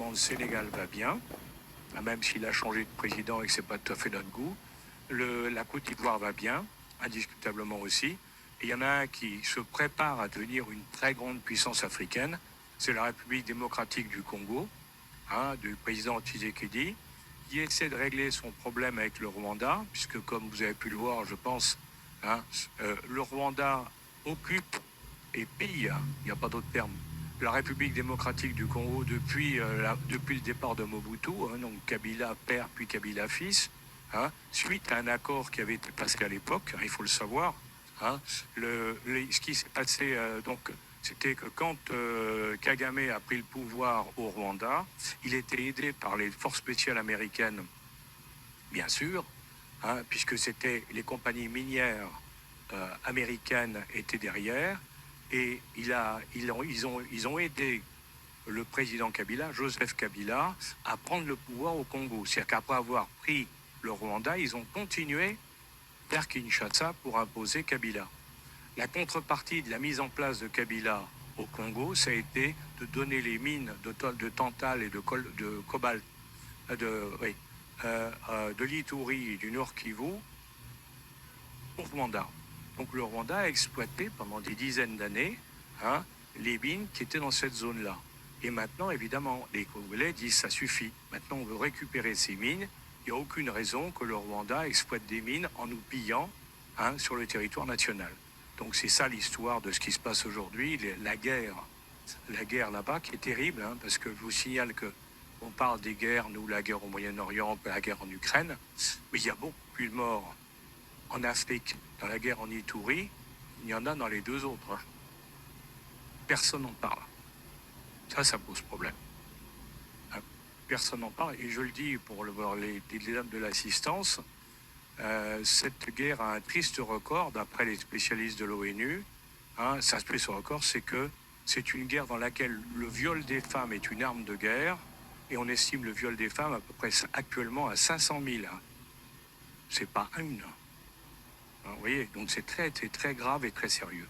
le Sénégal va bien, même s'il a changé de président et que c'est pas tout à fait notre goût. La Côte d'Ivoire va bien, indiscutablement aussi. Et il y en a un qui se prépare à devenir une très grande puissance africaine, c'est la République démocratique du Congo, du président Tshisekedi, qui essaie de régler son problème avec le Rwanda, puisque comme vous avez pu le voir, je pense, le Rwanda occupe et pille, il n'y a pas d'autre terme, la République démocratique du Congo depuis le départ de Mobutu, donc Kabila père puis Kabila fils, suite à un accord qui avait été passé à l'époque, il faut le savoir. Ce qui s'est passé, c'était que quand Kagame a pris le pouvoir au Rwanda, il était aidé par les forces spéciales américaines, bien sûr, puisque c'était les compagnies minières américaines étaient derrière, et ils ont aidé le président Kabila, Joseph Kabila, à prendre le pouvoir au Congo. C'est-à-dire qu'après avoir pris le Rwanda, ils ont continué vers Kinshasa pour imposer Kabila. La contrepartie de la mise en place de Kabila au Congo, ça a été de donner les mines de tantal et de cobalt, de l'Ituri et du Nord Kivu au Rwanda. Donc le Rwanda a exploité pendant des dizaines d'années les mines qui étaient dans cette zone-là. Et maintenant, évidemment, les Congolais disent ça suffit. Maintenant, on veut récupérer ces mines. Il n'y a aucune raison que le Rwanda exploite des mines en nous pillant sur le territoire national. Donc c'est ça l'histoire de ce qui se passe aujourd'hui, la guerre là-bas qui est terrible, parce que je vous signale que on parle des guerres, nous, la guerre au Moyen-Orient, la guerre en Ukraine, mais il y a beaucoup plus de morts en Afrique, dans la guerre en Ituri, il y en a dans les deux autres. Personne n'en parle. Ça pose problème. Personne n'en parle, et je le dis pour les dames de l'assistance, cette guerre a un triste record, d'après les spécialistes de l'ONU. Ça triste record, c'est que c'est une guerre dans laquelle le viol des femmes est une arme de guerre, et on estime le viol des femmes à peu près actuellement à 500 000. C'est pas une. Vous voyez, donc c'est très grave et très sérieux.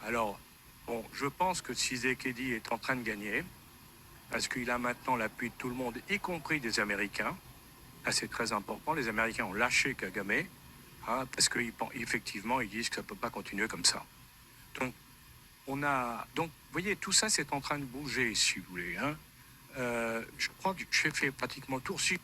Alors, bon, je pense que Tshisekedi est en train de gagner, parce qu'il a maintenant l'appui de tout le monde, y compris des Américains. Là, c'est très important. Les Américains ont lâché Kagame, parce qu'effectivement, ils disent que ça ne peut pas continuer comme ça. Donc, vous voyez, tout ça, c'est en train de bouger, si vous voulez. Je crois que j'ai fait pratiquement le tour. Si